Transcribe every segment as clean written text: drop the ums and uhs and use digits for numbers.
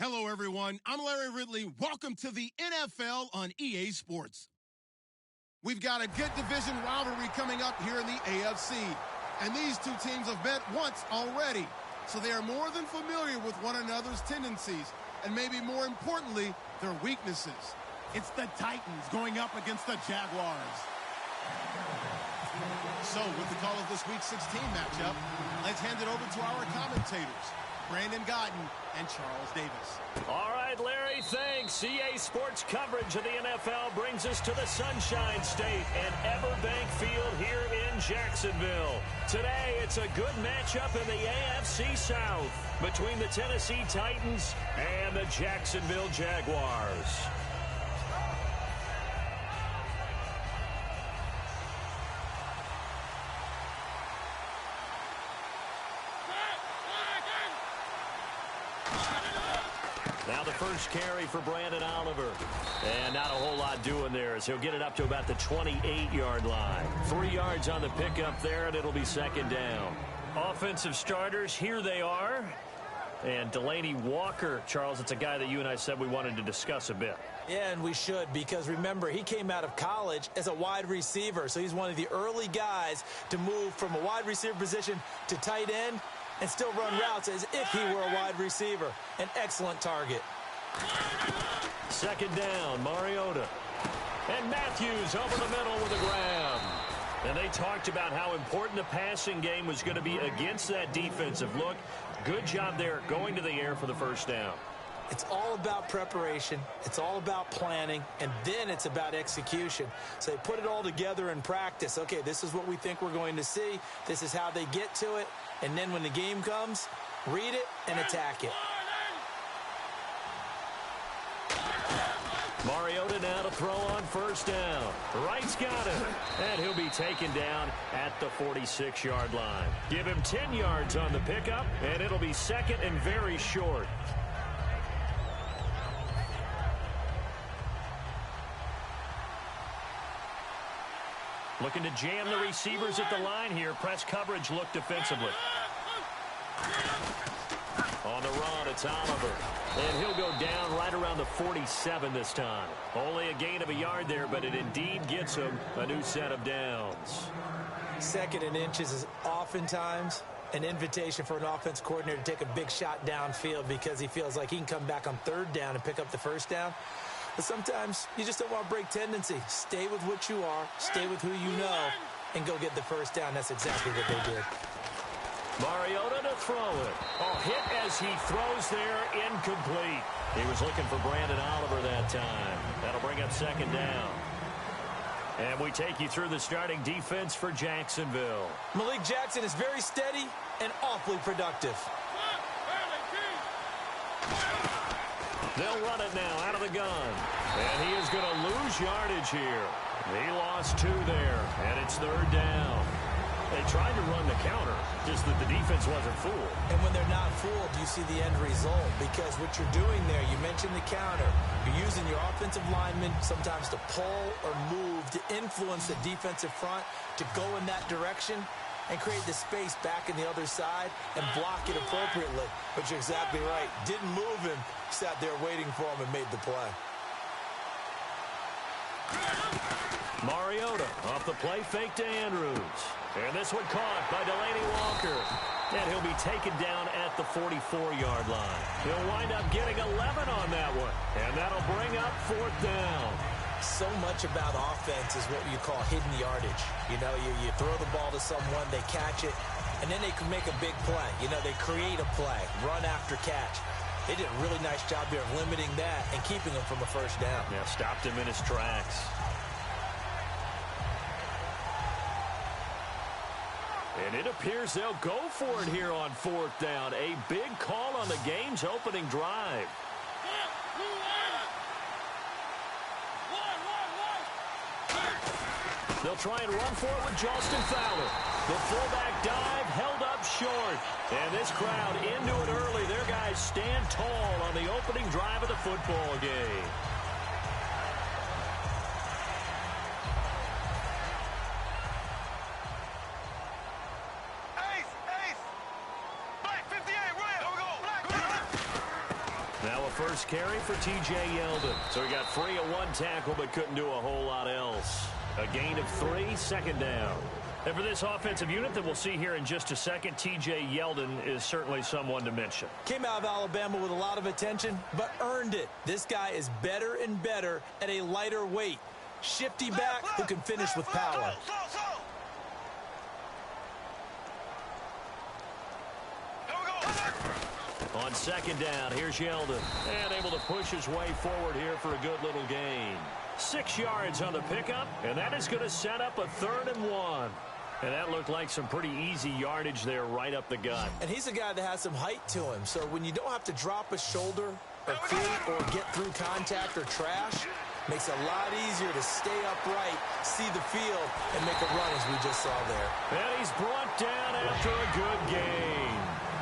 Hello, everyone. I'm Larry Ridley. Welcome to the NFL on EA Sports. We've got a good division rivalry coming up here in the AFC, and these two teams have met once already, so they are more than familiar with one another's tendencies, and maybe more importantly, their weaknesses. It's the Titans going up against the Jaguars. So, with the call of this Week 16 matchup, let's hand it over to our commentators, Brandon Gaudin and Charles Davis. All right, Larry, thanks. EA Sports coverage of the NFL brings us to the Sunshine State and Everbank Field here in Jacksonville. Today, it's a good matchup in the AFC South between the Tennessee Titans and the Jacksonville Jaguars. Now the first carry for Brandon Oliver. And not a whole lot doing there as he'll get it up to about the 28-yard line. 3 yards on the pickup there, and it'll be second down. Offensive starters, here they are. And Delanie Walker, Charles, it's a guy that you and I said we wanted to discuss a bit. Yeah, and we should, because remember, he came out of college as a wide receiver. So he's one of the early guys to move from a wide receiver position to tight end and still run routes as if he were a wide receiver. An excellent target. Second down, Mariota. And Matthews over the middle with a grab. And they talked about how important the passing game was going to be against that defensive look. Good job there going to the air for the first down. It's all about preparation. It's all about planning. And then it's about execution. So they put it all together in practice. Okay, this is what we think we're going to see. This is how they get to it. And then when the game comes, read it and attack it. Mariota now to throw on first down. Wright's got it. And he'll be taken down at the 46-yard line. Give him 10 yards on the pickup, and it'll be second and very short. Looking to jam the receivers at the line here. Press coverage look defensively. On the run, it's Oliver. And he'll go down right around the 47 this time. Only a gain of a yard there, but it indeed gets him a new set of downs. Second and inches is oftentimes an invitation for an offense coordinator to take a big shot downfield because he feels like he can come back on third down and pick up the first down. But sometimes you just don't want to break tendency. Stay with what you are, stay with who you know, and go get the first down. That's exactly what they did. Mariota to throw it. Oh, hit as he throws there, incomplete. He was looking for Brandon Oliver that time. That'll bring up second down. And we take you through the starting defense for Jacksonville. Malik Jackson is very steady and awfully productive. They'll run it now out of the gun. And he is going to lose yardage here. He lost 2 there, and it's third down. They tried to run the counter, just that the defense wasn't fooled. And when they're not fooled, you see the end result. Because what you're doing there, you mentioned the counter. You're using your offensive linemen sometimes to pull or move, to influence the defensive front, to go in that direction and create the space back in the other side and block it appropriately. But you're exactly right. Didn't move him. Sat there waiting for him and made the play. Mariota off the play fake to Andrews. And this one caught by Delanie Walker. And he'll be taken down at the 44-yard line. He'll wind up getting 11 on that one. And that'll bring up fourth down. So much about offense is what you call hidden yardage. You know, you throw the ball to someone, they catch it, and then they can make a big play. You know, they create a play, run after catch. They did a really nice job there of limiting that and keeping him from a first down. Yeah, stopped him in his tracks. And it appears they'll go for it here on fourth down. A big call on the game's opening drive. They'll try and run for it with Justin Fowler. The fullback dive held up short. And this crowd into it early. Their guys stand tall on the opening drive of the football game. first carry for T.J. Yeldon. So he got free of one tackle but couldn't do a whole lot else. A gain of 3, second down. And for this offensive unit that we'll see here in just a second, T.J. Yeldon is certainly someone to mention. Came out of Alabama with a lot of attention, but earned it. This guy is better and better at a lighter weight. Shifty back who can finish with power. On second down, here's Yeldon. And able to push his way forward here for a good little gain. 6 yards on the pickup, and that is going to set up a 3rd and 1. And that looked like some pretty easy yardage there right up the gut. And he's a guy that has some height to him, so when you don't have to drop a shoulder or feet or get through contact or trash, makes it a lot easier to stay upright, see the field, and make a run as we just saw there. And he's brought down after a good gain.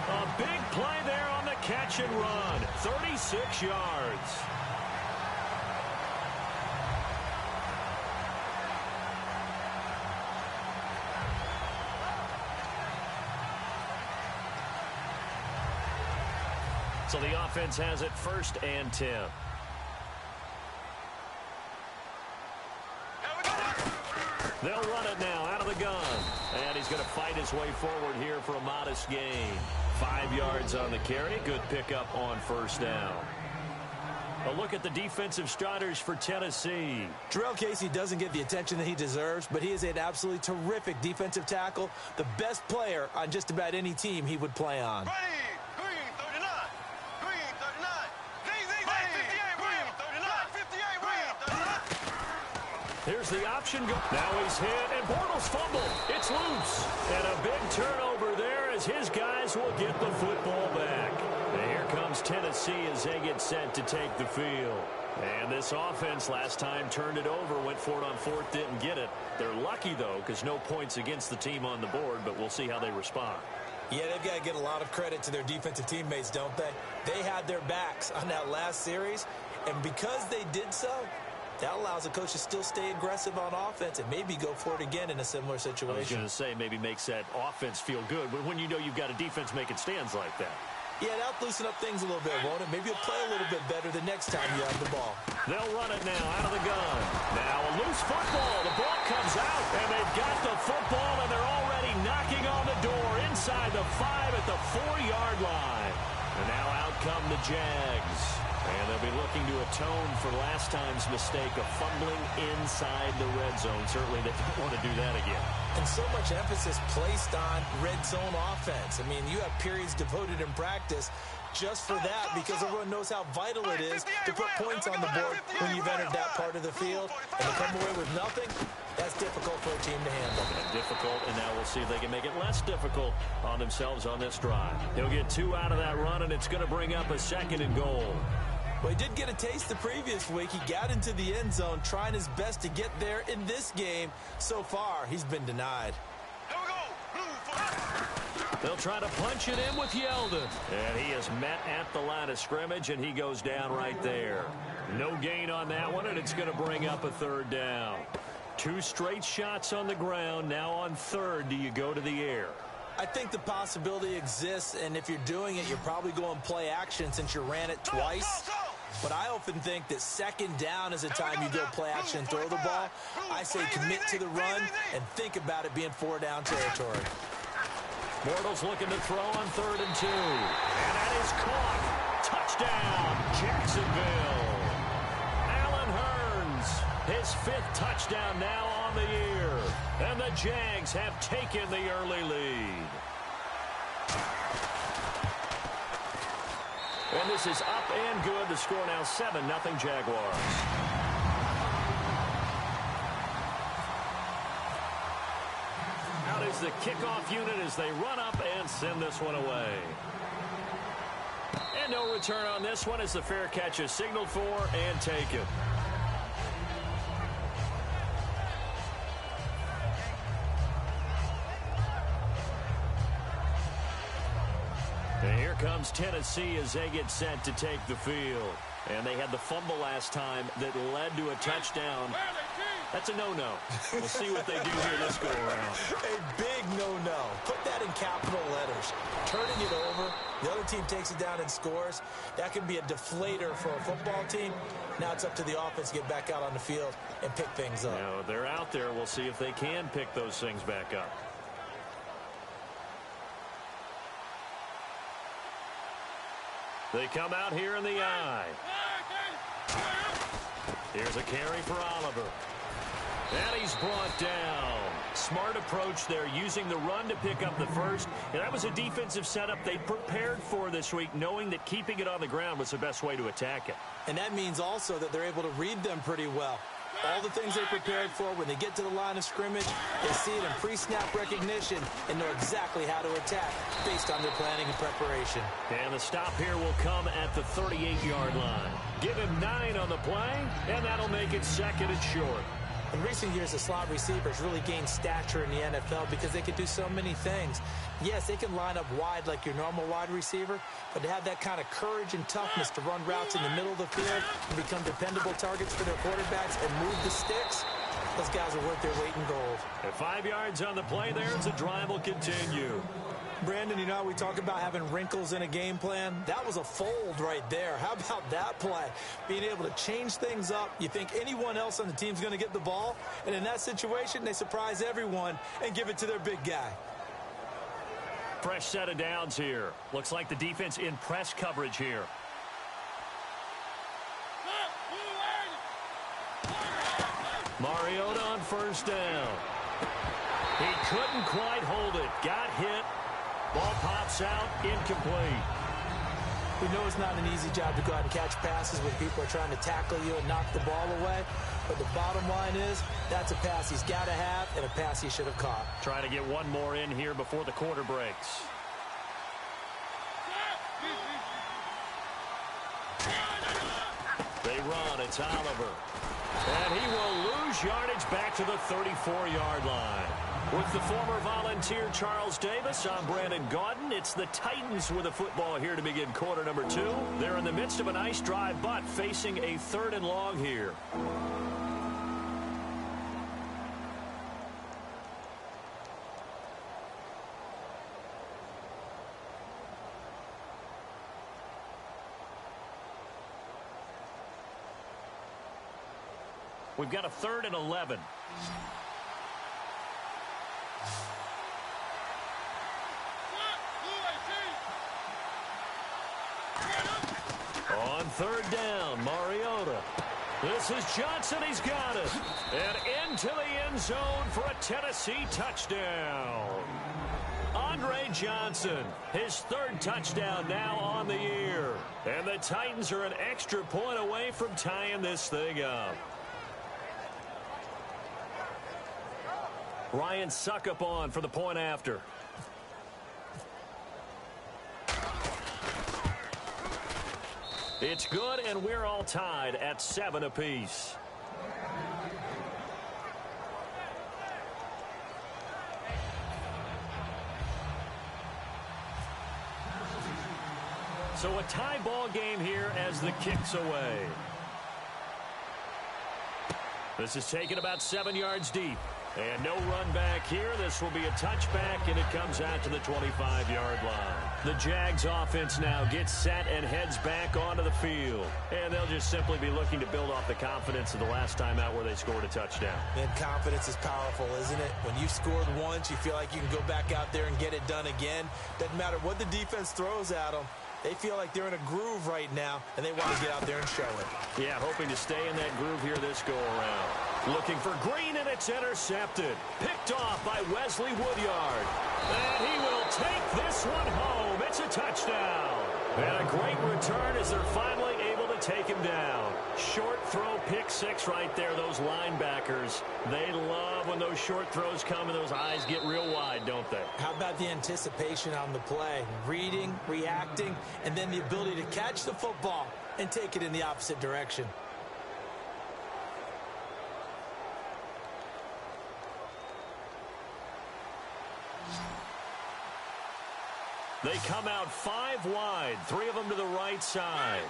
A big play there on the catch and run. 36 yards. So the offense has it 1st and 10. They'll run it now out of the gun. And he's going to fight his way forward here for a modest gain. 5 yards on the carry. Good pickup on 1st down. A look at the defensive starters for Tennessee. Jarrell Casey doesn't get the attention that he deserves, but he is an absolutely terrific defensive tackle. The best player on just about any team he would play on. Here's the option. Now he's hit, and Bortles fumbled. It's loose. And a big turnover there as his guys will get the football back. And here comes Tennessee as they get set to take the field. And this offense last time turned it over, went for it on 4th, didn't get it. They're lucky, though, because no points against the team on the board, but we'll see how they respond. Yeah, they've got to get a lot of credit to their defensive teammates, don't they? They had their backs on that last series, and because they did so, that allows the coach to still stay aggressive on offense and maybe go for it again in a similar situation. I was going to say maybe makes that offense feel good, but when you know you've got a defense making stands like that. Yeah, that'll loosen up things a little bit, won't it? Maybe you'll play a little bit better the next time you have the ball. They'll run it now out of the gun. Now a loose football. The ball comes out, and they've got the football, and they're already knocking on the door inside the 5 at the 4-yard line. And now out come the Jags. And they'll be looking to atone for last time's mistake of fumbling inside the red zone. Certainly they don't want to do that again. And so much emphasis placed on red zone offense. I mean, you have periods devoted in practice just for that because everyone knows how vital it is to put points on the board when you've entered that part of the field. And to come away with nothing, that's difficult for a team to handle. And difficult, and now we'll see if they can make it less difficult on themselves on this drive. He'll get 2 out of that run, and it's going to bring up a 2nd and goal. Well, he did get a taste the previous week. He got into the end zone, trying his best to get there in this game. So far, he's been denied. They'll try to punch it in with Yeldon. And he is met at the line of scrimmage, and he goes down right there. No gain on that one, and it's going to bring up a 3rd down. 2 straight shots on the ground. Now on 3rd, do you go to the air? I think the possibility exists, and if you're doing it, you're probably going play action since you ran it twice. But I often think that 2nd down is a time you go play action and throw the ball. I say commit to the run and think about it being 4-down territory. Bortles looking to throw on 3rd and 2. And that is caught. Touchdown, Jacksonville. Allen Hurns, his 5th touchdown now on the year. And the Jags have taken the early lead. And this is up and good. The score now 7-0 Jaguars. Out is the kickoff unit as they run up and send this one away. And no return on this one as the fair catch is signaled for and taken. And here comes Tennessee as they get set to take the field. And they had the fumble last time that led to a touchdown. That's a no-no. We'll see what they do here this go-around. A big no-no. Put that in capital letters. Turning it over The other team takes it down and scores. That can be a deflator for a football team. Now it's up to the offense to get back out on the field and pick things up. Now, they're out there. We'll see if they can pick those things back up. They come out here in the eye. Here's a carry for Oliver. And he's brought down. Smart approach there, using the run to pick up the first. And that was a defensive setup they prepared for this week, knowing that keeping it on the ground was the best way to attack it. And that means also that they're able to read them pretty well. All the things they prepared for, when they get to the line of scrimmage, they see it in pre-snap recognition and know exactly how to attack based on their planning and preparation. And the stop here will come at the 38-yard line. Give him 9 on the play, and that'll make it 2nd and short. In recent years, the slot receivers really gained stature in the NFL because they can do so many things. Yes, they can line up wide like your normal wide receiver, but to have that kind of courage and toughness to run routes in the middle of the field and become dependable targets for their quarterbacks and move the sticks, those guys are worth their weight in gold. At 5 yards on the play there, as the drive will continue. Brandon, you know, we talk about having wrinkles in a game plan. That was a fold right there. How about that play? Being able to change things up. You think anyone else on the team's going to get the ball, and in that situation, they surprise everyone and give it to their big guy. Fresh set of downs here. Looks like the defense in press coverage here. Mariota on first down. He couldn't quite hold it. Got hit. Ball pops out, incomplete. We know it's not an easy job to go out and catch passes when people are trying to tackle you and knock the ball away. But the bottom line is, that's a pass he's got to have and a pass he should have caught. Trying to get one more in here before the quarter breaks. They run, it's Oliver. And he will lose yardage back to the 34-yard line. With the former Volunteer Charles Davis, I'm Brandon Gaudin. It's the Titans with the football here to begin quarter number 2. They're in the midst of a nice drive, but facing a 3rd and long here. We've got a 3rd and 11. On 3rd down, Mariota. This is Johnson. He's got it. And into the end zone for a Tennessee touchdown. Andre Johnson, his 3rd touchdown now on the year. And the Titans are an extra point away from tying this thing up. Ryan Suckup on for the point after. It's good, and we're all tied at 7 apiece. So a tie ball game here as the kick's away. This is taken about 7 yards deep. And no run back here. This will be a touchback, and it comes out to the 25-yard line. The Jags offense now gets set and heads back onto the field. And they'll just simply be looking to build off the confidence of the last time out where they scored a touchdown. And confidence is powerful, isn't it? When you've scored once, you feel like you can go back out there and get it done again. Doesn't matter what the defense throws at them. They feel like they're in a groove right now, and they want to get out there and show it. Yeah, hoping to stay in that groove here this go-around. Looking for Green, and it's intercepted. Picked off by Wesley Woodyard. And he will take this one home. It's a touchdown. And a great return as they're finally able to take him down. Short throw, pick 6 right there. Those linebackers, they love when those short throws come and those eyes get real wide, don't they? How about the anticipation on the play? Reading, reacting, and then the ability to catch the football and take it in the opposite direction. They come out 5 wide, 3 of them to the right side.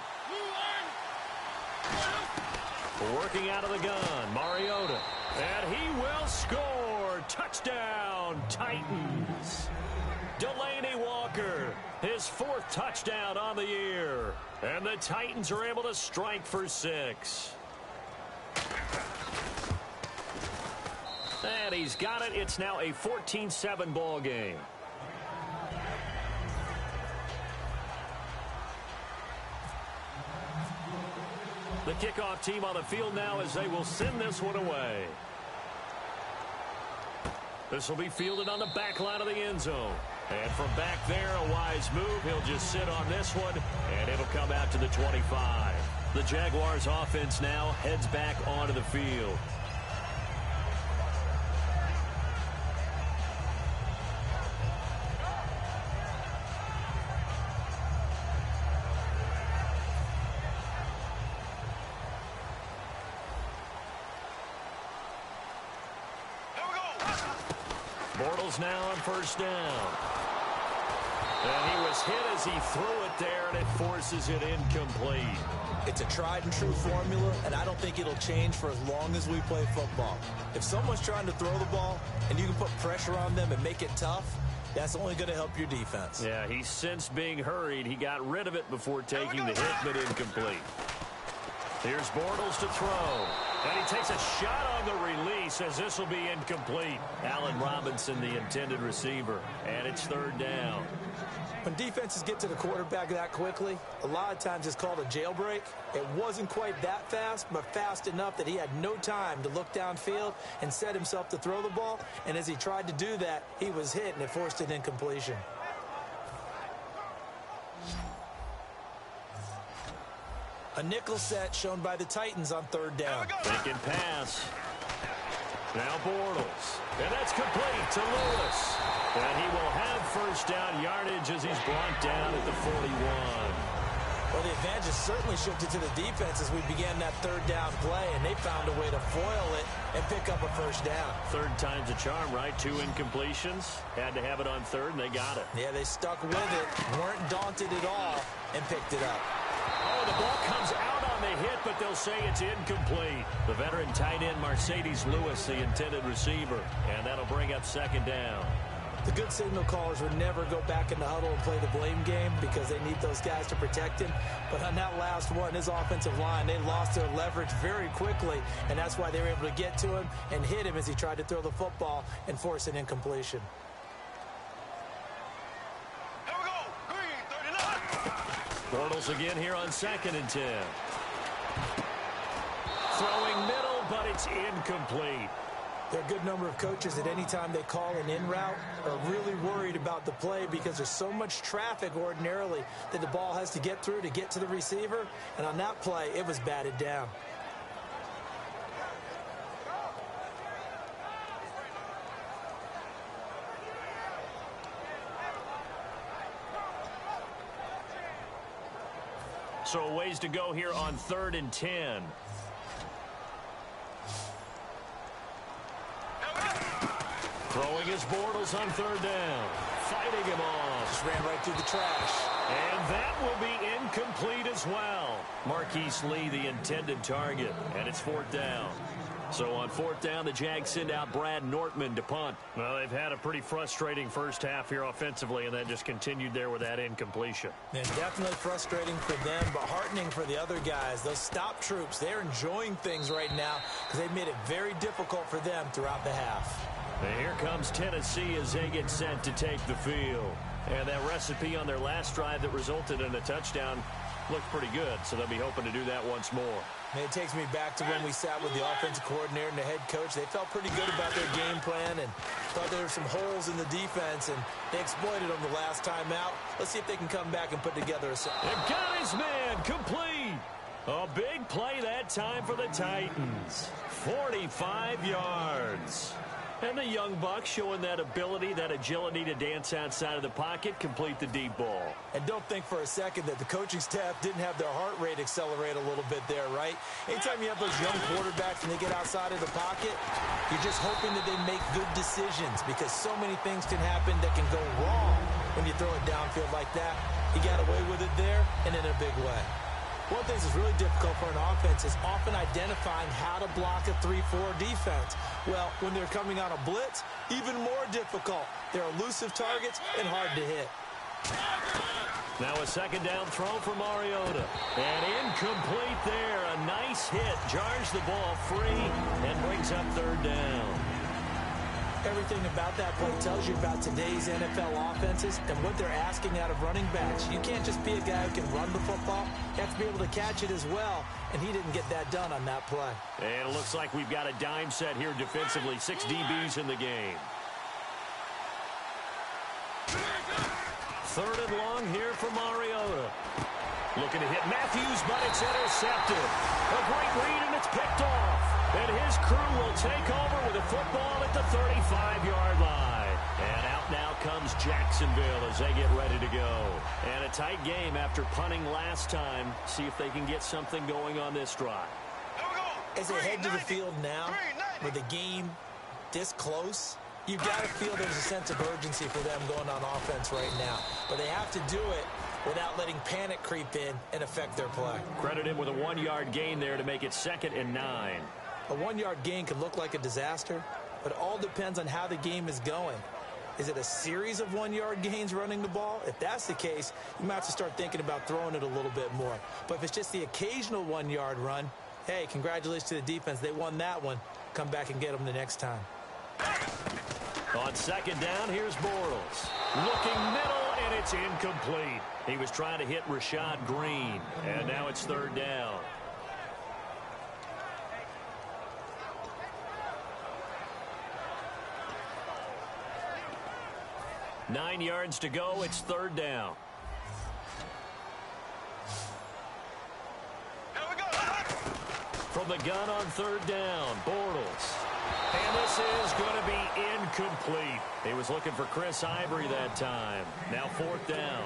Working out of the gun, Mariota. And he will score. Touchdown, Titans. Delaney Walker His 4th touchdown on the year. And the Titans are able to strike for 6. And he's got it. It's now a 14-7 ball game. The kickoff team on the field now as they will send this one away. This will be fielded on the back line of the end zone. And from back there, a wise move. He'll just sit on this one, and it'll come out to the 25. The Jaguars offense now heads back onto the field. Bortles now on first down. And he was hit as he threw it there, and it forces it incomplete. It's a tried-and-true formula, and I don't think it'll change for as long as we play football. If someone's trying to throw the ball and you can put pressure on them and make it tough, that's only going to help your defense. Yeah, he sensed being hurried. He got rid of it before taking the hit, but incomplete. Here's Bortles to throw. And he takes a shot on the release as this will be incomplete. Allen Robinson, the intended receiver. And it's 3rd down. When defenses get to the quarterback that quickly, a lot of times it's called a jailbreak. It wasn't quite that fast, but fast enough that he had no time to look downfield and set himself to throw the ball. And as he tried to do that, he was hit, and it forced an incompletion. A nickel set shown by the Titans on 3rd down. Taking pass. Now Bortles. And that's complete to Lewis. And he will have first down yardage as he's brought down at the 41. Well, the advantage has certainly shifted to the defense as we began that 3rd down play, and they found a way to foil it and pick up a first down. 3rd time's a charm, right? 2 incompletions. Had to have it on 3rd, and they got it. Yeah, they stuck with it, weren't daunted at all, and picked it up. Oh, the ball comes out on the hit, but they'll say it's incomplete. The veteran tight end, Mercedes Lewis, the intended receiver, and that'll bring up 2nd down. The good signal callers would never go back in the huddle and play the blame game because they need those guys to protect him. But on that last one, his offensive line, they lost their leverage very quickly, and that's why they were able to get to him and hit him as he tried to throw the football and force an incompletion. Here we go. Green, 39. Bortles again here on 2nd and 10. Throwing middle, but it's incomplete. There are a good number of coaches at any time they call an in route are really worried about the play because there's so much traffic ordinarily that the ball has to get through to get to the receiver. And on that play, it was batted down. So a ways to go here on 3rd and 10. Throwing his Bortles on 3rd down. Fighting him off. Just ran right through the trash. And that will be incomplete as well. Marquise Lee, the intended target. And it's 4th down. So on 4th down, the Jags send out Brad Nortman to punt. Well, they've had a pretty frustrating first half here offensively, and that just continued there with that incompletion. And definitely frustrating for them, but heartening for the other guys. Those stop troops, they're enjoying things right now because they've made it very difficult for them throughout the half. And here comes Tennessee as they get set to take the field. And that recipe on their last drive that resulted in a touchdown looked pretty good, so they'll be hoping to do that once more. And it takes me back to when we sat with the offensive coordinator and the head coach. They felt pretty good about their game plan and thought there were some holes in the defense, and they exploited them the last time out. Let's see if they can come back and put together a set. And got his man complete. A big play that time for the Titans. 45 yards. And the young buck showing that ability, that agility to dance outside of the pocket, complete the deep ball. And don't think for a second that the coaching staff didn't have their heart rate accelerate a little bit there, right? Anytime you have those young quarterbacks and they get outside of the pocket, you're just hoping that they make good decisions because so many things can happen that can go wrong when you throw it downfield like that. He got away with it there and in a big way. One thing that's really difficult for an offense is often identifying how to block a 3-4 defense. Well, when they're coming on a blitz, even more difficult. They're elusive targets and hard to hit. Now a second down throw for Mariota. And incomplete there. A nice hit. Jars the ball free and brings up third down. Everything about that play tells you about today's NFL offenses and what they're asking out of running backs. You can't just be a guy who can run the football. You have to be able to catch it as well, and he didn't get that done on that play. And it looks like we've got a dime set here defensively. 6 DBs in the game. Third and long here for Mariota. Looking to hit Matthews, but it's intercepted. A great read, and it's picked off. And his crew will take over with a football at the 35-yard line. And out now comes Jacksonville as they get ready to go. And a tight game after punting last time. See if they can get something going on this drive. As they head to the field now, with the game this close, you've got to feel there's a sense of urgency for them going on offense right now. But they have to do it without letting panic creep in and affect their play. Credit him with a 1-yard gain there to make it 2nd and 9. A 1-yard gain could look like a disaster, but it all depends on how the game is going. Is it a series of 1-yard gains running the ball? If that's the case, you might have to start thinking about throwing it a little bit more. But if it's just the occasional 1-yard run, hey, congratulations to the defense. They won that one. Come back and get them the next time. On second down, here's Bortles. Looking middle, and it's incomplete. He was trying to hit Rashad Green, and now it's third down. Nine yards to go. It's third down. From the gun on third down, Bortles. And this is going to be incomplete. He was looking for Chris Ivory that time. Now fourth down.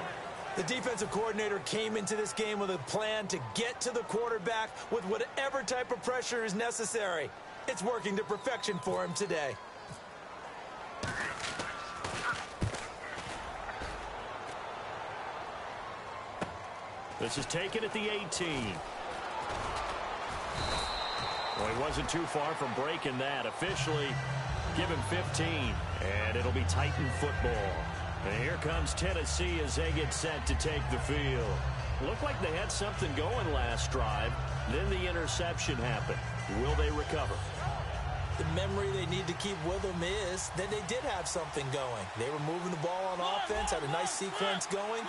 The defensive coordinator came into this game with a plan to get to the quarterback with whatever type of pressure is necessary. It's working to perfection for him today. This is taken at the 18. Well, he wasn't too far from breaking that. Officially, give him 15, and it'll be Titan football. And here comes Tennessee as they get set to take the field. Looked like they had something going last drive. Then the interception happened. Will they recover? The memory they need to keep with them is that they did have something going. They were moving the ball on offense, had a nice sequence going.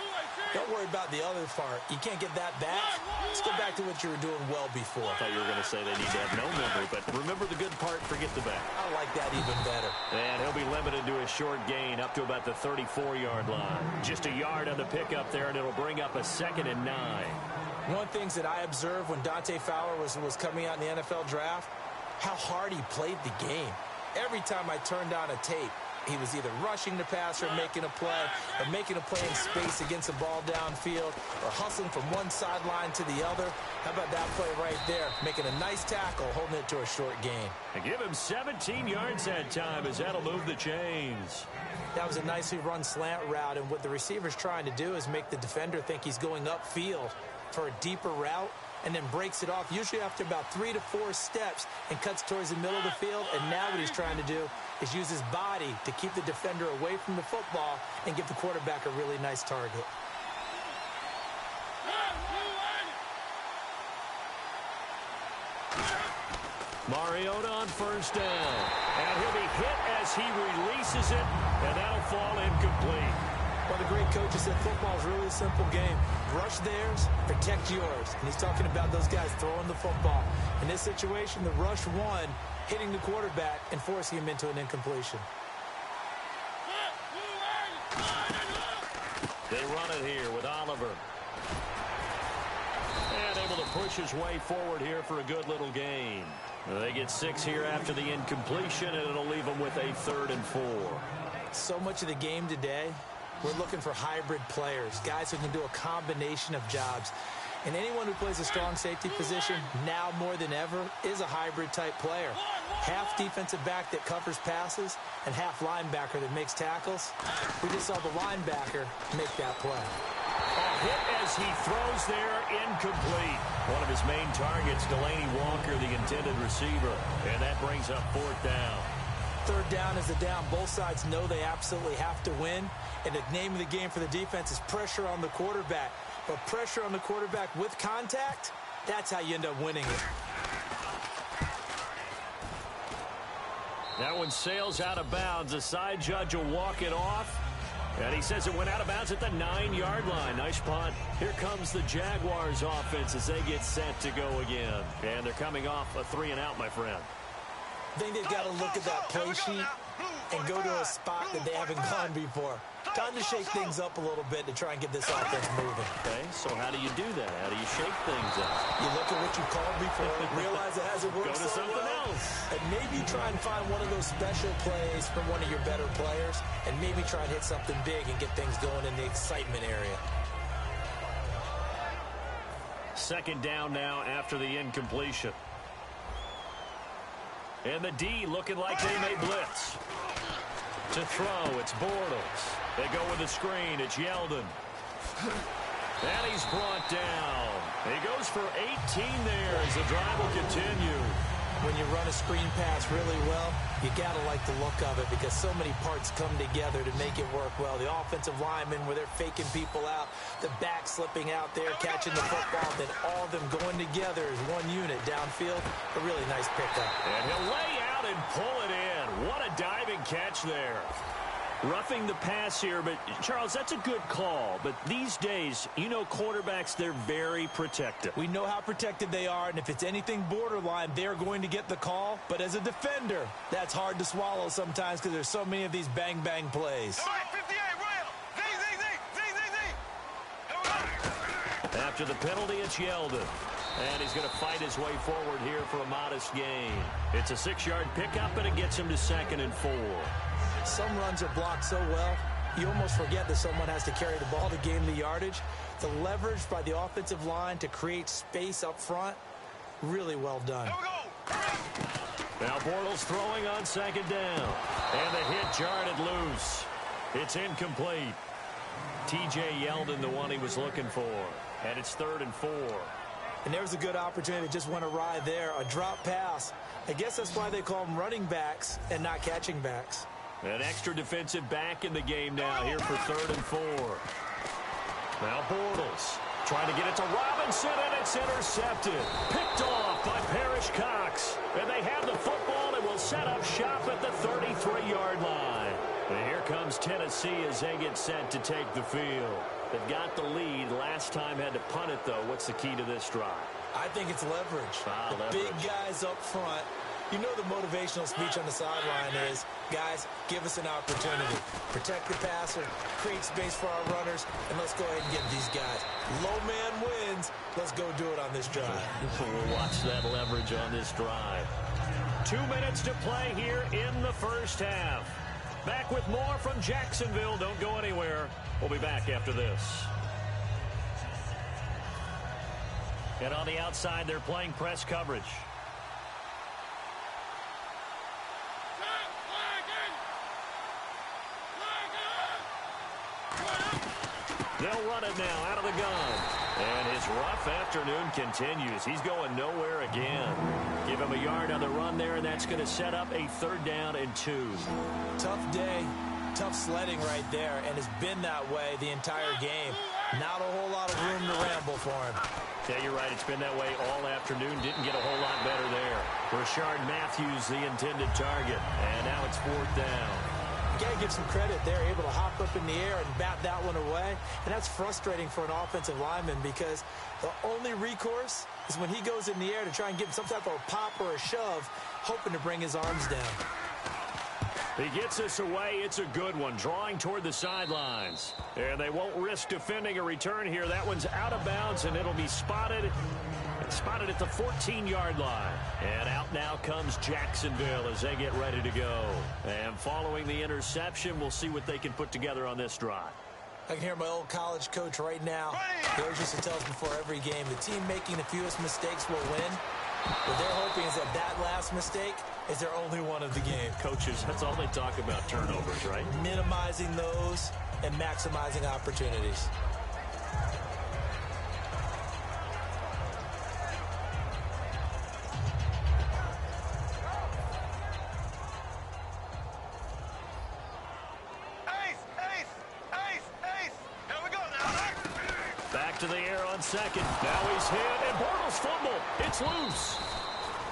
Don't worry about the other part. You can't get that back. Let's go back to what you were doing well before. I thought you were going to say they need to have no memory, but remember the good part, forget the bad. I like that even better. And he'll be limited to a short gain up to about the 34-yard line. Just a yard on the pickup there, and it'll bring up a 2nd and 9. One of the things that I observed when Dante Fowler was coming out in the NFL draft, how hard he played the game. Every time I turned on a tape, he was either rushing the passer, making a play, or making a play in space against the ball downfield, or hustling from one sideline to the other. How about that play right there? Making a nice tackle, holding it to a short gain. And give him 17 yards that time as that'll move the chains. That was a nicely run slant route, and what the receiver's trying to do is make the defender think he's going upfield for a deeper route, and then breaks it off, usually after about 3 to 4 steps, and cuts towards the middle of the field. And now what he's trying to do is use his body to keep the defender away from the football and give the quarterback a really nice target. Mariota on first down. And he'll be hit as he releases it, and that'll fall incomplete. Well, the great coach has said football is really a simple game. Rush theirs, protect yours. And he's talking about those guys throwing the football. In this situation, the rush won, hitting the quarterback and forcing him into an incompletion. They run it here with Oliver. And able to push his way forward here for a good little gain. They get 6 here after the incompletion, and it'll leave them with a 3rd and 4. So much of the game today, we're looking for hybrid players, guys who can do a combination of jobs. And anyone who plays a strong safety position, now more than ever, is a hybrid-type player. Half defensive back that covers passes and half linebacker that makes tackles. We just saw the linebacker make that play. A hit as he throws there, incomplete. One of his main targets, Delaney Walker, the intended receiver. And that brings up 4th down. third down is a down. Both sides know they absolutely have to win. And the name of the game for the defense is pressure on the quarterback. But pressure on the quarterback with contact, that's how you end up winning it. That one sails out of bounds. The side judge will walk it off. And he says it went out of bounds at the 9-yard line. Nice punt. Here comes the Jaguars offense as they get set to go again. And they're coming off a 3-and-out, my friend. I think they've got to look at that play sheet and go to a spot that they haven't gone before. Time to shake things up a little bit to try and get this offense moving. Okay, so how do you do that? How do you shake things up? You look at what you called before, realize it hasn't worked Go to so something well, else. and maybe try and find one of those special plays from one of your better players, and maybe try and hit something big and get things going in the excitement area. Second down now after the incompletion. And the D looking like they may blitz. To throw, it's Bortles. They go with the screen. It's Yeldon. And he's brought down. He goes for 18 there as the drive will continue. When you run a screen pass really well, you got to like the look of it because so many parts come together to make it work well. The offensive linemen where they're faking people out, the back slipping out there, catching the football, then all of them going together as one unit downfield. A really nice pickup. And he'll lay out and pull it in. What a diving catch there. Roughing the pass here, but Charles, that's a good call. But these days, you know quarterbacks, they're very protective. We know how protected they are, and if it's anything borderline, they're going to get the call. But as a defender, that's hard to swallow sometimes because there's so many of these bang-bang plays. After the penalty, it's Yeldon. And he's going to fight his way forward here for a modest gain. It's a 6-yard pickup, and it gets him to 2nd and 4. Some runs are blocked so well, you almost forget that someone has to carry the ball to gain the yardage. The leverage by the offensive line to create space up front, really well done. Now Bortles throwing on 2nd down. And the hit jarred it loose. It's incomplete. T.J. Yeldon, the one he was looking for. And it's 3rd and 4. And there's a good opportunity that just went awry there. A drop pass. I guess that's why they call them running backs and not catching backs. An extra defensive back in the game now here for 3rd and 4. Now Bortles trying to get it to Robinson, and it's intercepted. Picked off by Parrish Cox. And they have the football and will set up shop at the 33-yard line. And here comes Tennessee as they get set to take the field. They've got the lead. Last time had to punt it, though. What's the key to this drive? I think it's leverage. Leverage. Big guys up front. You know the motivational speech on the sideline is, guys, give us an opportunity. Protect the passer, create space for our runners, and let's go ahead and get these guys. Low man wins. Let's go do it on this drive. We'll watch that leverage on this drive. 2 minutes to play here in the first half. Back with more from Jacksonville. Don't go anywhere. We'll be back after this. And on the outside, they're playing press coverage. They'll run it now out of the gun. And his rough afternoon continues. He's going nowhere again. Give him a yard on the run there, and that's going to set up a 3rd down and 2. Tough day, tough sledding right there, and it's been that way the entire game. Not a whole lot of room to ramble for him. Yeah, you're right. It's been that way all afternoon. Didn't get a whole lot better there. Rashard Matthews, the intended target. And now it's 4th down. You got to give some credit. They're able to hop up in the air and bat that one away. And that's frustrating for an offensive lineman because the only recourse is when he goes in the air to try and give some type of a pop or a shove, hoping to bring his arms down. He gets this away. It's a good one, drawing toward the sidelines. And they won't risk defending a return here. That one's out of bounds, and it'll be spotted. It's spotted at the 14-yard line. And out now comes Jacksonville as they get ready to go. And following the interception, we'll see what they can put together on this drive. I can hear my old college coach right now. He always used to tell us before every game, the team making the fewest mistakes will win. What they're hoping is that that last mistake is their only one of the game. Coaches, that's all they talk about, turnovers, right? Minimizing those and maximizing opportunities. Back to the air on second. Now he's hit, and Bortles fumble. It's loose.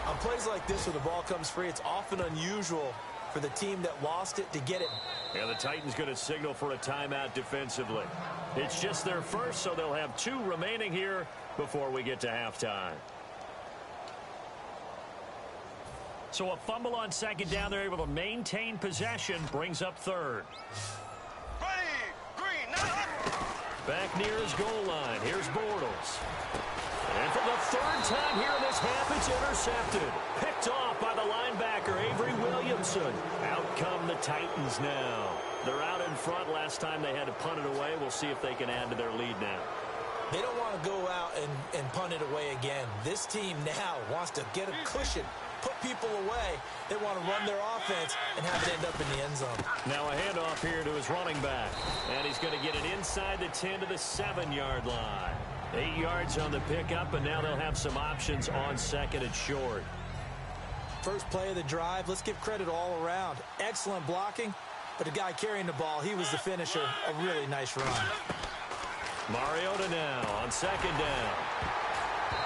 On plays like this where the ball comes free, it's often unusual for the team that lost it to get it. Yeah, the Titans going to signal for a timeout defensively. It's just their first, so they'll have 2 remaining here before we get to halftime. So a fumble on second down. They're able to maintain possession. Brings up third. Back near his goal line. Here's Bortles. And for the 3rd time here in this half, it's intercepted. Picked off by the linebacker, Avery Williamson. Out come the Titans now. They're out in front. Last time they had to punt it away. We'll see if they can add to their lead now. They don't want to go out and punt it away again. This team now wants to get a cushion, put people away. They want to run their offense and have it end up in the end zone. Now a handoff here to his running back. And he's going to get it inside the 10 to the 7-yard line. 8 yards on the pickup, and now they'll have some options on second and short. First play of the drive, let's give credit all around. Excellent blocking, but the guy carrying the ball, he was the finisher. A really nice run. Mariota now on second down.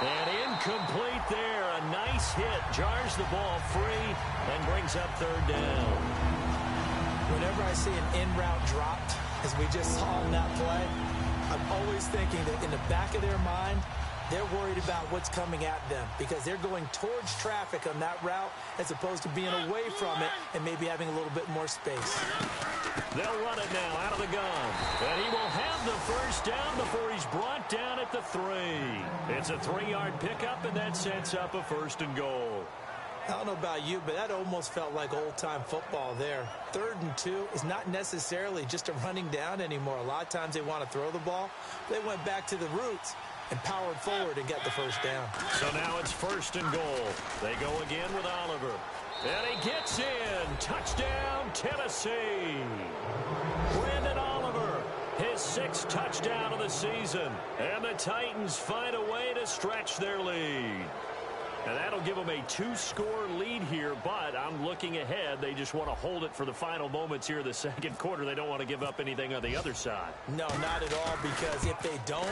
And incomplete there. A nice hit. Jars the ball free and brings up third down. Whenever I see an in-route dropped, as we just saw on that play, I'm always thinking that in the back of their mind, they're worried about what's coming at them because they're going towards traffic on that route as opposed to being away from it and maybe having a little bit more space. They'll run it now out of the gun. And he will have the first down before he's brought down at the 3. It's a 3-yard pickup, and that sets up a 1st and goal. I don't know about you, but that almost felt like old-time football there. 3rd and 2 is not necessarily just a running down anymore. A lot of times they want to throw the ball. They went back to the roots and powered forward and got the first down. So now it's 1st and goal. They go again with Oliver. And he gets in. Touchdown, Tennessee. Brandon Oliver, his 6th touchdown of the season. And the Titans find a way to stretch their lead. And that'll give them a 2-score lead here, but I'm looking ahead. They just want to hold it for the final moments here in the second quarter. They don't want to give up anything on the other side. No, not at all, because if they don't,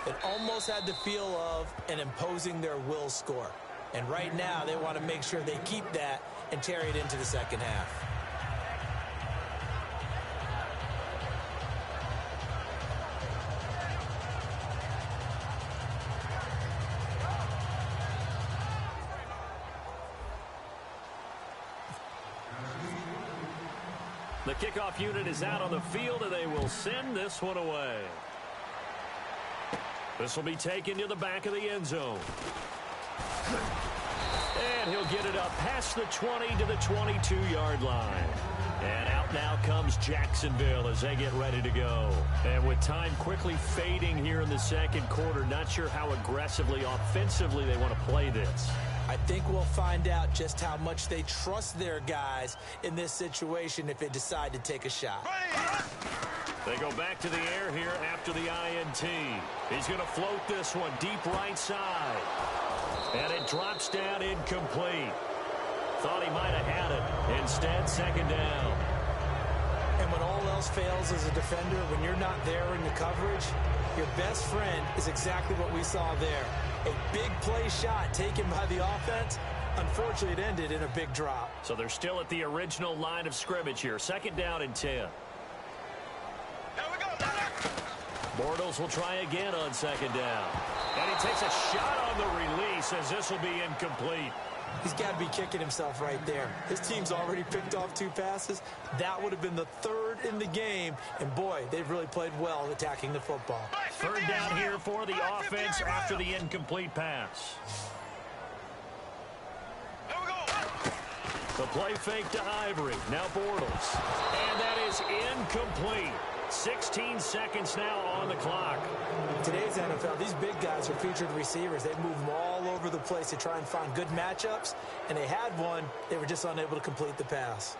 it almost had the feel of an imposing their will score. And right now, they want to make sure they keep that and carry it into the second half. The kickoff unit is out on the field, and they will send this one away. This will be taken to the back of the end zone. And he'll get it up past the 20 to the 22-yard line. And out now comes Jacksonville as they get ready to go. And with time quickly fading here in the second quarter, not sure how aggressively, offensively they want to play this. I think we'll find out just how much they trust their guys in this situation if they decide to take a shot. They go back to the air here after the INT. He's going to float this one deep right side. And it drops down incomplete. Thought he might have had it. Instead, second down. And when all else fails as a defender, when you're not there in the coverage, your best friend is exactly what we saw there. A big play shot taken by the offense. Unfortunately, it ended in a big drop. So they're still at the original line of scrimmage here. Second down and 10. Bortles will try again on second down. And he takes a shot on the release as this will be incomplete. He's got to be kicking himself right there. His team's already picked off 2 passes. That would have been the 3rd in the game. And, boy, they've really played well attacking the football. 3rd down here for the offense after the incomplete pass. The play fake to Ivory. Now Bortles. And that is incomplete. 16 seconds now on the clock. Today's NFL, these big guys are featured receivers. They move them all over the place to try and find good matchups, and they had one. They were just unable to complete the pass.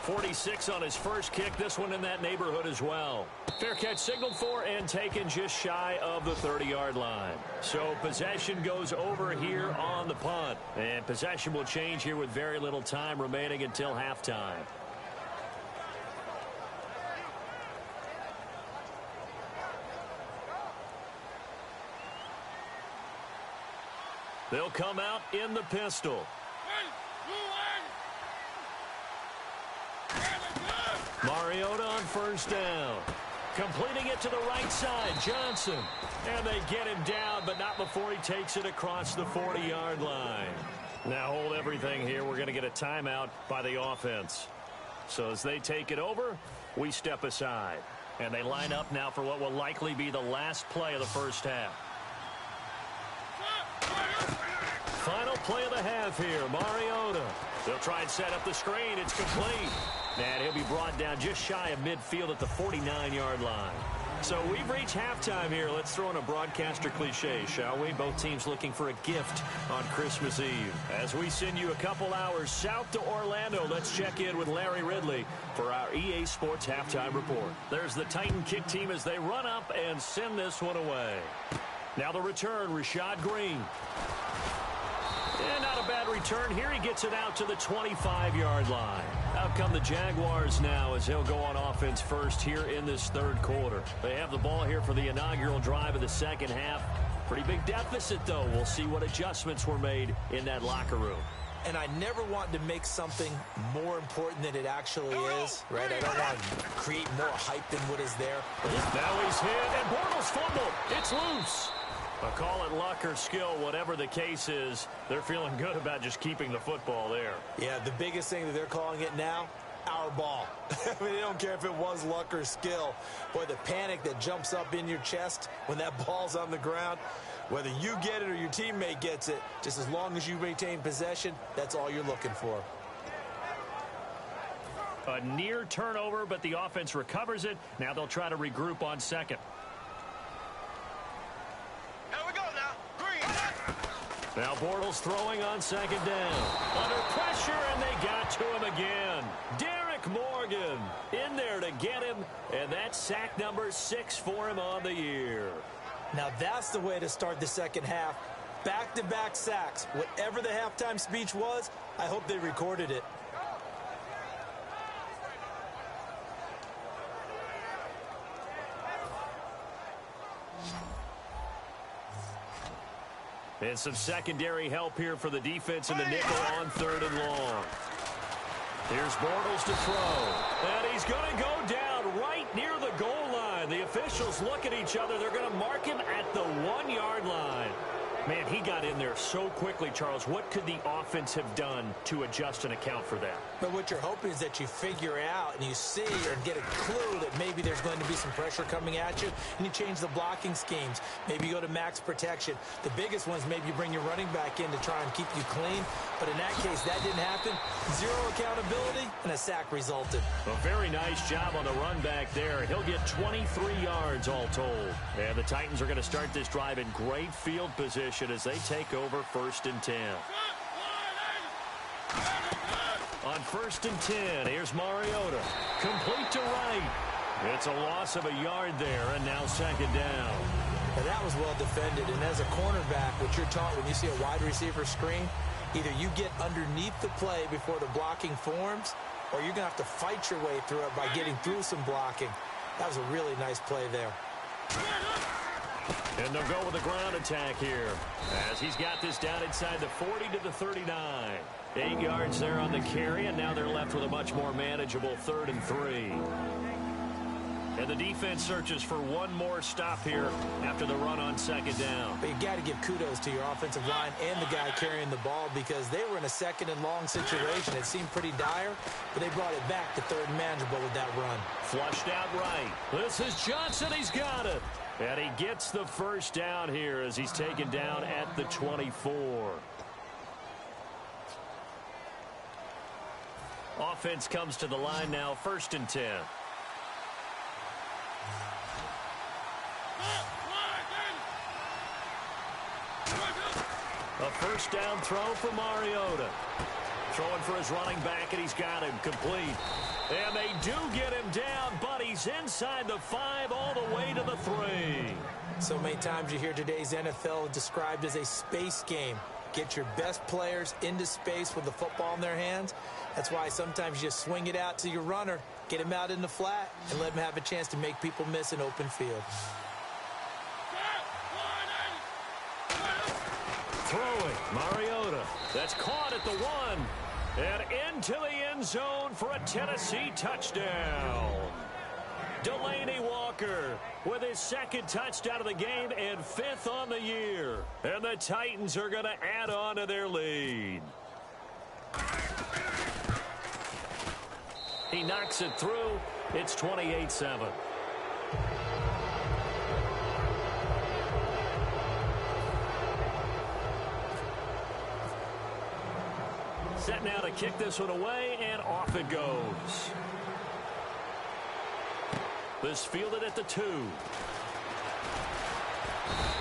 .46 on his first kick. This one in that neighborhood as well. Fair catch signaled for and taken just shy of the 30-yard line. So possession goes over here on the punt. And possession will change here with very little time remaining until halftime. They'll come out in the pistol. Mariota on first down. Completing it to the right side, Johnson. And they get him down, but not before he takes it across the 40-yard line. Now hold everything here. We're going to get a timeout by the offense. So as they take it over, we step aside. And they line up now for what will likely be the last play of the first half. Final play of the half here, Mariota. They'll try and set up the screen. It's complete. And he'll be brought down just shy of midfield at the 49-yard line. So we've reached halftime here. Let's throw in a broadcaster cliche, shall we? Both teams looking for a gift on Christmas Eve. As we send you a couple hours south to Orlando, let's check in with Larry Ridley for our EA Sports Halftime Report. There's the Titan kick team as they run up and send this one away. Now the return, Rashad Green. And not a bad return here. He gets it out to the 25-yard line. Out come the Jaguars now as they'll go on offense first here in this third quarter. They have the ball here for the inaugural drive of the second half. Pretty big deficit, though. We'll see what adjustments were made in that locker room. And I never want to make something more important than it actually is, right? I don't want to create more hype than what is there. Now he's hit, and Bortles fumbled. It's loose. Call it luck or skill, whatever the case is, they're feeling good about just keeping the football there. Yeah, the biggest thing that they're calling it now, our ball. I mean, they don't care if it was luck or skill. Boy, the panic that jumps up in your chest when that ball's on the ground, whether you get it or your teammate gets it, just as long as you maintain possession, that's all you're looking for. A near turnover, but the offense recovers it. Now they'll try to regroup on second. Now Bortles throwing on second down. Under pressure, and they got to him again. Derek Morgan in there to get him, and that's sack number 6 for him on the year. Now that's the way to start the second half. Back-to-back sacks. Whatever the halftime speech was, I hope they recorded it. And some secondary help here for the defense in the nickel on third and long. Here's Bortles to throw. And he's going to go down right near the goal line. The officials look at each other. They're going to mark him at the 1-yard line. Man, he got in there so quickly, Charles. What could the offense have done to adjust and account for that? But what you're hoping is that you figure out and you see or get a clue that maybe there's going to be some pressure coming at you, and you change the blocking schemes. Maybe you go to max protection. The biggest one is maybe you bring your running back in to try and keep you clean. But in that case, that didn't happen. Zero accountability, and a sack resulted. A very nice job on the run back there. He'll get 23 yards all told. And the Titans are going to start this drive in great field position as they take over 1st and 10. On 1st and 10, here's Mariota. Complete to right. It's a loss of a yard there, and now second down. And that was well defended. And as a cornerback, what you're taught when you see a wide receiver screen, either you get underneath the play before the blocking forms, or you're going to have to fight your way through it by getting through some blocking. That was a really nice play there. And they'll go with a ground attack here as he's got this down inside the 40 to the 39. 8 yards there on the carry, and now they're left with a much more manageable 3rd and 3. And the defense searches for one more stop here after the run on second down. But you got to give kudos to your offensive line and the guy carrying the ball because they were in a 2nd and long situation. It seemed pretty dire, but they brought it back to 3rd and manageable with that run. Flushed out right. This is Johnson. He's got it. And he gets the first down here as he's taken down at the 24. Offense comes to the line now, 1st and 10. A first down throw for Mariota. Throwing for his running back, and he's got him complete. And they do get him down, but he's inside the 5 all the way to the 3. So many times you hear today's NFL described as a space game. Get your best players into space with the football in their hands. That's why sometimes you just swing it out to your runner, get him out in the flat, and let him have a chance to make people miss an open field. throwing. Mariota. That's caught at the 1. And into the end zone for a Tennessee touchdown. Delaney Walker with his second touchdown of the game and 5th on the year. And the Titans are going to add on to their lead. He knocks it through. It's 28-7. Set now to kick this one away, and off it goes. This fielded at the 2.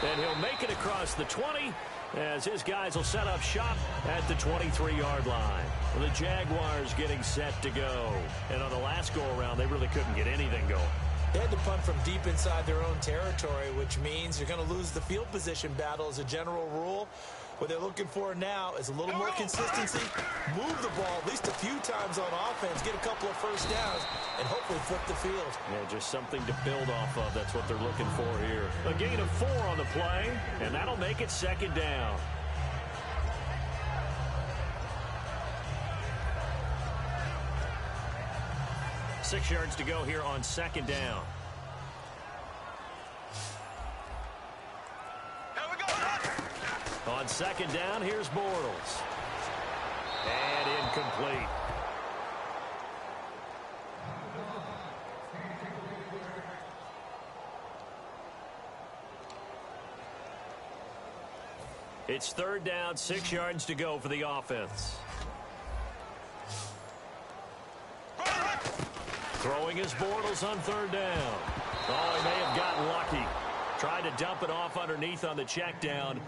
And he'll make it across the 20 as his guys will set up shop at the 23-yard line. The Jaguars getting set to go. And on the last go-around, they really couldn't get anything going. They had to punt from deep inside their own territory, which means you're going to lose the field position battle as a general rule. What they're looking for now is a little more consistency, move the ball at least a few times on offense, get a couple of first downs, and hopefully flip the field. Yeah, just something to build off of. That's what they're looking for here. A gain of 4 on the play, and that'll make it second down. Six yards to go here on second down. On second down, here's Bortles. And incomplete. It's third down, 6 yards to go for the offense. Throwing his Bortles on third down. Oh, he may have gotten lucky. Tried to dump it off underneath on the check down.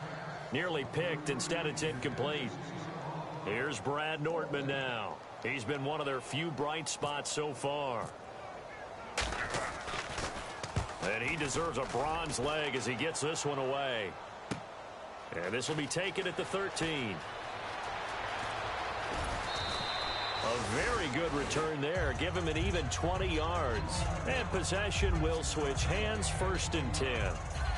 Nearly picked. Instead, it's incomplete. Here's Brad Nortman now. He's been one of their few bright spots so far. And he deserves a bronze leg as he gets this one away. And this will be taken at the 13. A very good return there. Give him an even 20 yards. And possession will switch hands, 1st and 10.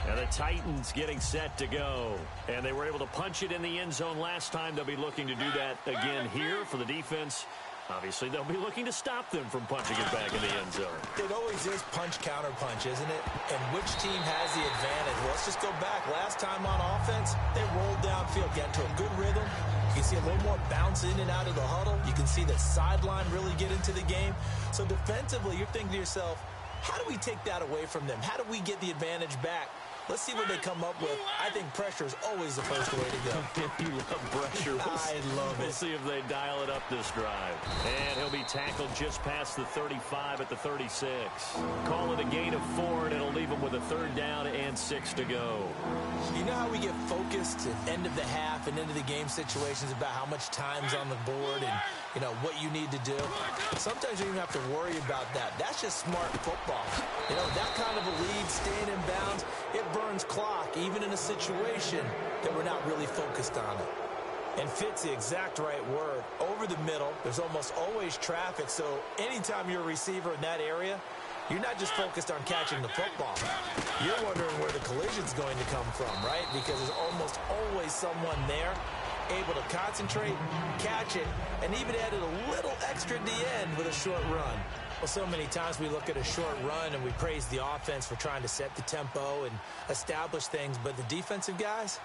And the Titans getting set to go. And they were able to punch it in the end zone last time. They'll be looking to do that again here for the defense. Obviously, they'll be looking to stop them from punching it back in the end zone. It always is punch-counter-punch, isn't it? And which team has the advantage? Well, let's just go back. Last time on offense, they rolled downfield, got into a good rhythm. You can see a little more bounce in and out of the huddle. You can see the sideline really get into the game. So defensively, you're thinking to yourself, how do we take that away from them? How do we get the advantage back? Let's see what they come up with. I think pressure is always the first way to go. You love pressure. I love it. We'll see if they dial it up this drive. And he'll be tackled just past the 35 at the 36. Call it a gain of 4, and it'll leave him with a third down and 6 to go. You know how we get focused at end of the half and into the game situations about how much time's on the board and, you know, what you need to do? Sometimes you don't even have to worry about that. That's just smart football. You know, that kind of a lead, staying in bounds, it burns clock, even in a situation that we're not really focused on it. And fit's the exact right word. Over the middle, there's almost always traffic, so anytime you're a receiver in that area, you're not just focused on catching the football. You're wondering where the collision's going to come from, right? Because there's almost always someone there able to concentrate, catch it, and even added a little extra at the end with a short run. Well, so many times we look at a short run and we praise the offense for trying to set the tempo and establish things, but the defensive guys,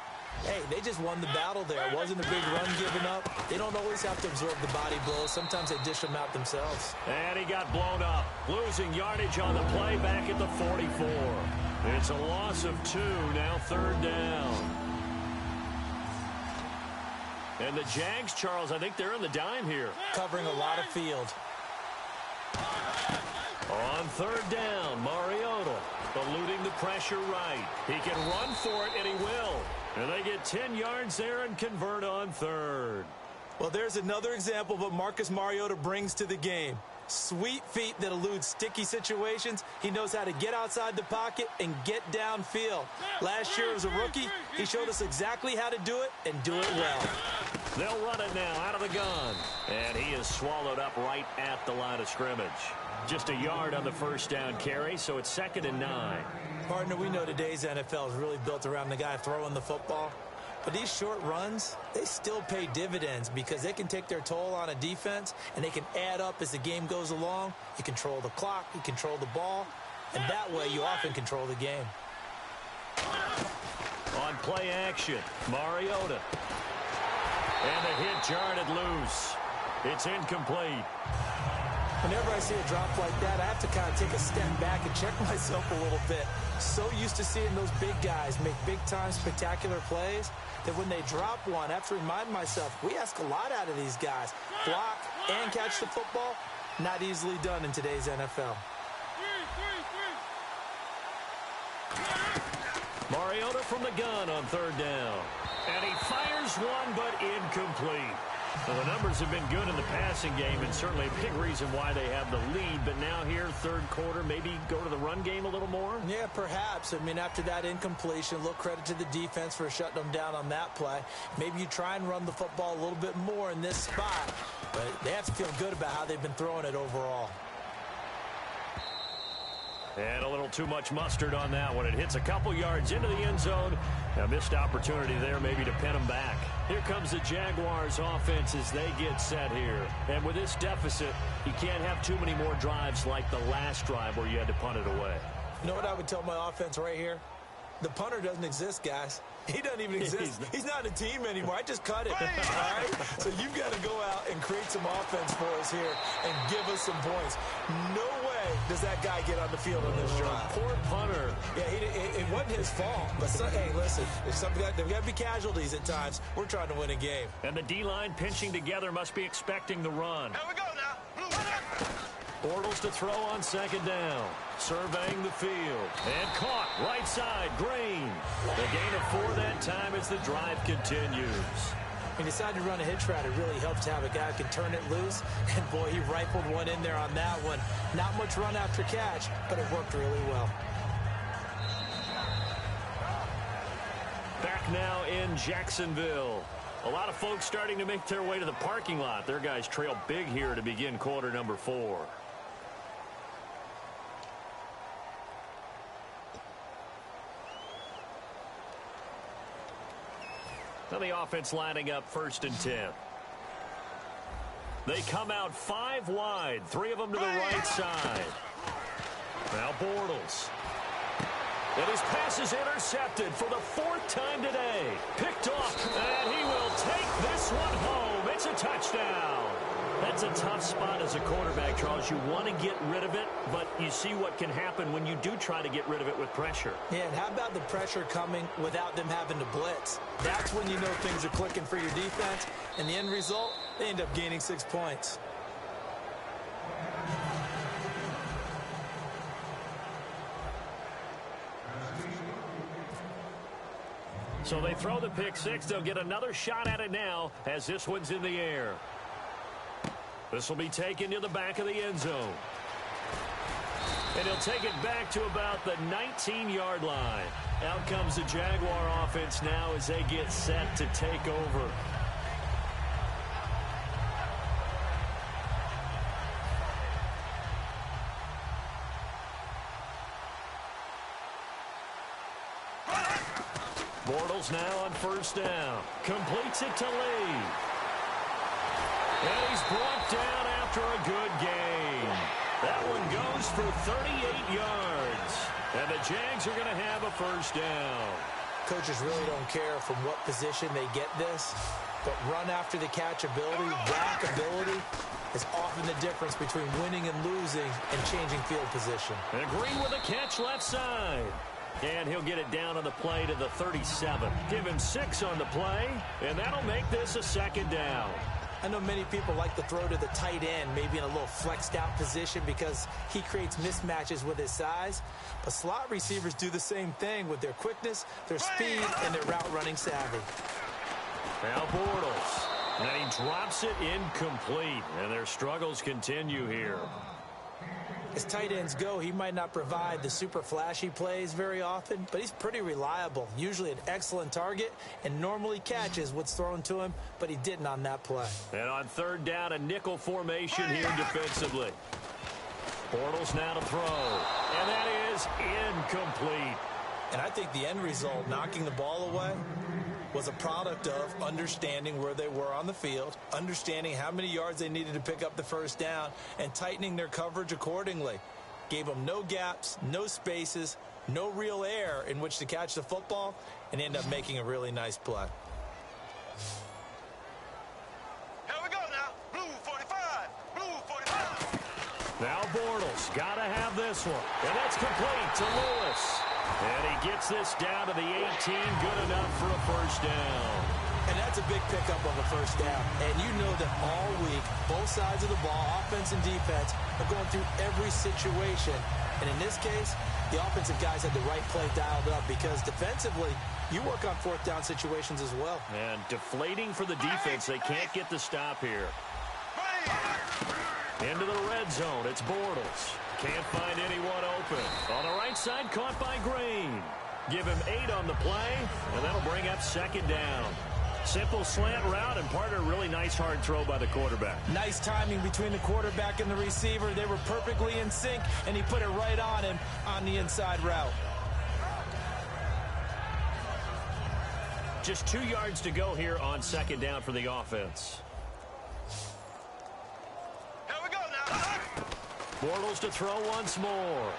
hey, they just won the battle there. It wasn't a big run given up. They don't always have to absorb the body blows. Sometimes they dish them out themselves. And he got blown up, losing yardage on the play back at the 44. It's a loss of 2, now third down. And the Jags, Charles, I think they're in the dime here. Covering a lot of field. On third down, Mariota eluding the pressure right. He can run for it, and he will. And they get 10 yards there and convert on third. Well, there's another example of what Marcus Mariota brings to the game. Sweet feet that elude sticky situations. He knows how to get outside the pocket and get downfield. Last year as a rookie, he showed us exactly how to do it and do it well. They'll run it now out of the gun. And he is swallowed up right at the line of scrimmage. Just a yard on the first down carry, so it's 2nd and 9. Partner, we know today's NFL is really built around the guy throwing the football. But these short runs, they still pay dividends because they can take their toll on a defense, and they can add up as the game goes along. You control the clock, you control the ball, and that way you often control the game. On play action, Mariota. And the hit jarred it loose. It's incomplete. Whenever I see a drop like that, I have to kind of take a step back and check myself a little bit. So used to seeing those big guys make big-time spectacular plays that when they drop one, I have to remind myself, we ask a lot out of these guys. Block and catch the football, not easily done in today's NFL. Mariota from the gun on third down. And he fires one, but incomplete. Well, the numbers have been good in the passing game, and certainly a big reason why they have the lead. But now here, third quarter, maybe go to the run game a little more? Yeah, perhaps. I mean, after that incompletion, a little credit to the defense for shutting them down on that play. Maybe you try and run the football a little bit more in this spot. But they have to feel good about how they've been throwing it overall. And a little too much mustard on that one. It hits a couple yards into the end zone. A missed opportunity there maybe to pin them back. Here comes the Jaguars offense as they get set here. And with this deficit, you can't have too many more drives like the last drive where you had to punt it away. You know what I would tell my offense right here? The punter doesn't exist, guys. He doesn't even exist. He's not a team anymore. I just cut it. All right? So you've got to go out and create some offense for us here and give us some points. No way does that guy get on the field on this drive. Poor punter. Yeah, it wasn't his fault. But, hey, listen, there's got to be casualties at times. We're trying to win a game. And the D-line pinching together must be expecting the run. Here we go now. Bortles to throw on second down. Surveying the field. And caught right side, Green. The gain of 4 that time as the drive continues. He decided to run a hitch route. It really helps to have a guy who can turn it loose. And, boy, he rifled one in there on that one. Not much run after catch, but it worked really well. Back now in Jacksonville. A lot of folks starting to make their way to the parking lot. Their guys trail big here to begin quarter number 4. Now the offense lining up 1st and 10. They come out 5 wide, 3 of them to the right side. Now Bortles. And his pass is intercepted for the 4th time today. Picked off, and he will take this one home. It's a touchdown. That's a tough spot as a quarterback, Charles. You want to get rid of it, but you see what can happen when you do try to get rid of it with pressure. Yeah, and how about the pressure coming without them having to blitz? That's when you know things are clicking for your defense, and the end result, they end up gaining 6 points. So they throw the pick 6. They'll get another shot at it now as this one's in the air. This will be taken to the back of the end zone. And he'll take it back to about the 19-yard line. Out comes the Jaguar offense now as they get set to take over. Bortles now on 1st down. Completes it to Lee. And he's brought down after a good game. That one goes for 38 yards. And the Jags are going to have a 1st down. Coaches really don't care from what position they get this, but run after the catch ability, rack ability, is often the difference between winning and losing and changing field position. And Green with a catch left side. And he'll get it down on the play to the 37. Give him 6 on the play, and that'll make this a 2nd down. I know many people like to throw to the tight end, maybe in a little flexed out position because he creates mismatches with his size. But slot receivers do the same thing with their quickness, their speed, and their route running savvy. Now Bortles. And he drops it incomplete. And their struggles continue here. As tight ends go, he might not provide the super flashy plays very often, but he's pretty reliable, usually an excellent target, and normally catches what's thrown to him, but he didn't on that play. And on 3rd down, a nickel formation here defensively. Bortles now to throw, and that is incomplete. And I think the end result, knocking the ball away, was a product of understanding where they were on the field, understanding how many yards they needed to pick up the first down, and tightening their coverage accordingly. Gave them no gaps, no spaces, no real air in which to catch the football, and end up making a really nice play. Here we go now. Blue 45. Blue 45. Now Bortles got to have this one. And that's complete to Lewis. And he gets this down to the 18. Good enough for a first down. And that's a big pickup of a first down. And you know that all week, both sides of the ball, offense and defense, are going through every situation. And in this case, the offensive guys had the right play dialed up because defensively, you work on fourth down situations as well. And deflating for the defense. They can't get the stop here. Into the red zone. It's Bortles. Can't find anyone open. On the right side, caught by Green. Give him 8 on the play, and that'll bring up second down. Simple slant route, and partner, a really nice hard throw by the quarterback. Nice timing between the quarterback and the receiver. They were perfectly in sync, and he put it right on him on the inside route. Just 2 yards to go here on second down for the offense. Here we go now. Bortles to throw once more.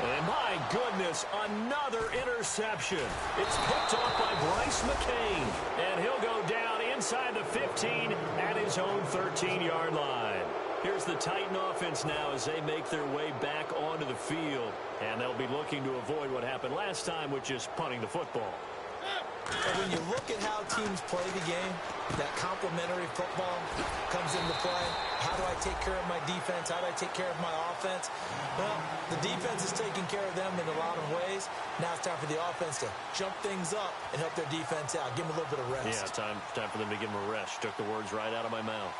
And my goodness, another interception. It's picked off by Bryce McCain. And he'll go down inside the 15 at his own 13-yard line. Here's the Titan offense now as they make their way back onto the field. And they'll be looking to avoid what happened last time, which is punting the football. And when you look at how teams play the game, that complementary football comes into play. How do I take care of my defense? How do I take care of my offense? Well, the defense is taking care of them in a lot of ways. Now it's time for the offense to jump things up and help their defense out. Give them a little bit of rest. Yeah, time for them to give them a rest. Took the words right out of my mouth.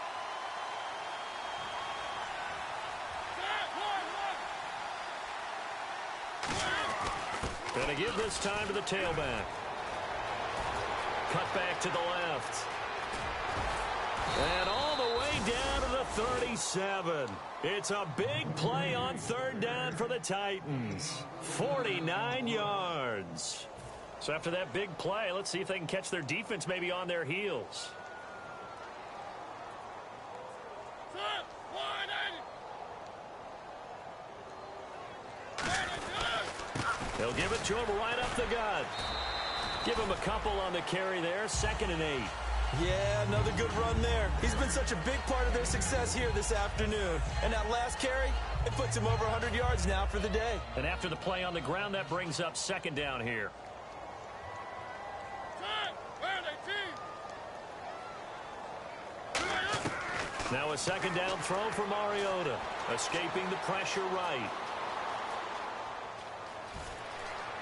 Gonna give this time to the tailback. Cut back to the left. And all the way down to the 37. It's a big play on third down for the Titans. 49 yards. So after that big play, let's see if they can catch their defense maybe on their heels. They'll give it to him right up the gut. Give him a couple on the carry there. 2nd and 8. Yeah, another good run there. He's been such a big part of their success here this afternoon. And that last carry, it puts him over 100 yards now for the day. And after the play on the ground, that brings up second down here. Now a second down throw for Mariota. Escaping the pressure right.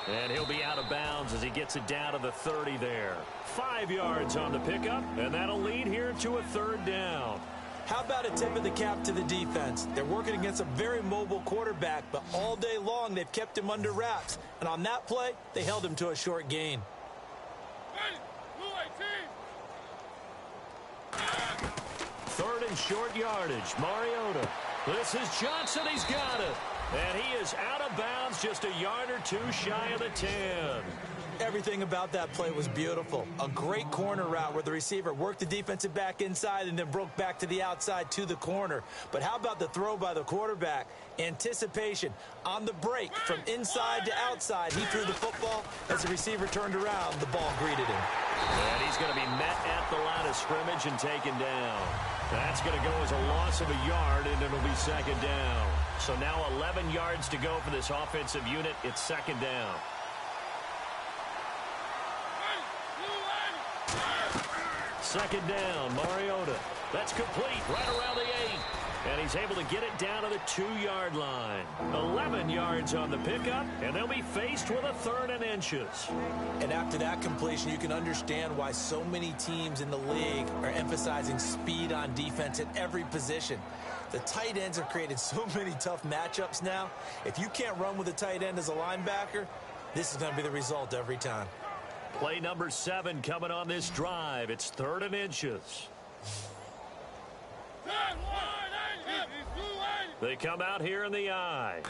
And he'll be out of bounds as he gets it down to the 30 there. 5 yards on the pickup, and that'll lead here to a third down. How about a tip of the cap to the defense? They're working against a very mobile quarterback, but all day long they've kept him under wraps. And on that play, they held him to a short gain. Third and short yardage. Mariota. This is Johnson. He's got it. And he is out of bounds, just a yard or two shy of the 10. Everything about that play was beautiful. A great corner route where the receiver worked the defensive back inside and then broke back to the outside to the corner. But how about the throw by the quarterback? Anticipation on the break from inside to outside. He threw the football. As the receiver turned around, the ball greeted him. And he's going to be met at the line of scrimmage and taken down. That's going to go as a loss of a yard, and it'll be second down. So now 11 yards to go for this offensive unit. It's second down. Second down, Mariota. That's complete right around the 8. And he's able to get it down to the 2-yard line. 11 yards on the pickup, and they'll be faced with a 3rd and inches. And after that completion, you can understand why so many teams in the league are emphasizing speed on defense at every position. The tight ends have created so many tough matchups now. If you can't run with a tight end as a linebacker, this is going to be the result every time. Play number 7 coming on this drive. It's 3rd and inches. They come out here in the I.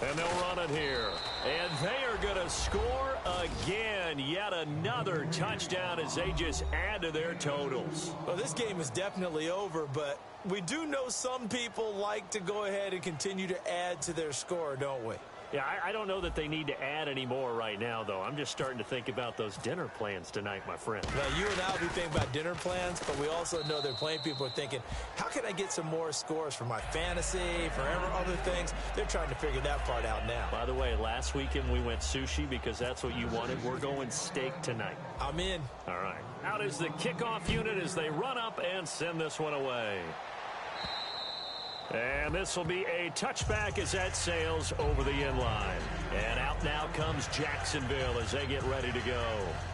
And they'll run it here. And they are going to score again. Yet another touchdown as they just add to their totals. Well, this game is definitely over, but we do know some people like to go ahead and continue to add to their score, don't we? Yeah, I don't know that they need to add any more right now, though. I'm just starting to think about those dinner plans tonight, my friend. Well, you and I will be thinking about dinner plans, but we also know that plenty of people are thinking, how can I get some more scores for my fantasy, for other things? They're trying to figure that part out now. By the way, last weekend we went sushi because that's what you wanted. We're going steak tonight. I'm in. All right. Out is the kickoff unit as they run up and send this one away. And this will be a touchback as that sails over the end line. And out now comes Jacksonville as they get ready to go.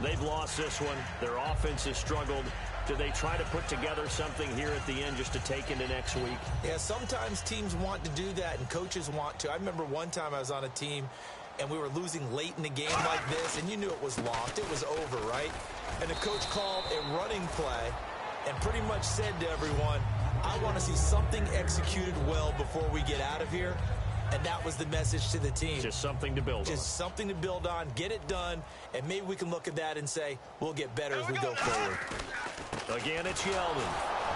They've lost this one. Their offense has struggled. Do they try to put together something here at the end just to take into next week? Yeah, sometimes teams want to do that and coaches want to. I remember one time I was on a team and we were losing late in the game like this, and you knew it was lost. It was over, right? And the coach called a running play and pretty much said to everyone, I want to see something executed well before we get out of here. And that was the message to the team. Just something to build on. Just something to build on, get it done, and maybe we can look at that and say, we'll get better as we go forward. Again, it's Yeldon.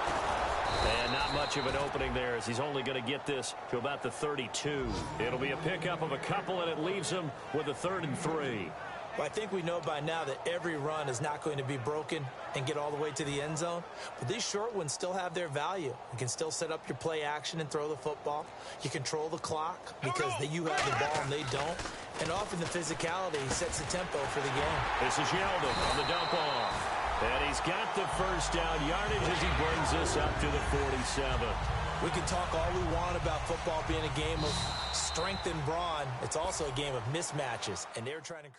And not much of an opening there as he's only going to get this to about the 32. It'll be a pickup of a couple, and it leaves him with a 3rd and 3. Well, I think we know by now that every run is not going to be broken and get all the way to the end zone. But these short ones still have their value. You can still set up your play action and throw the football. You control the clock because you have the ball and they don't. And often the physicality sets the tempo for the game. This is Yeldon on the dump off. And he's got the first down yardage as he brings this up to the 47. We can talk all we want about football being a game of strength and brawn. It's also a game of mismatches, and they're trying to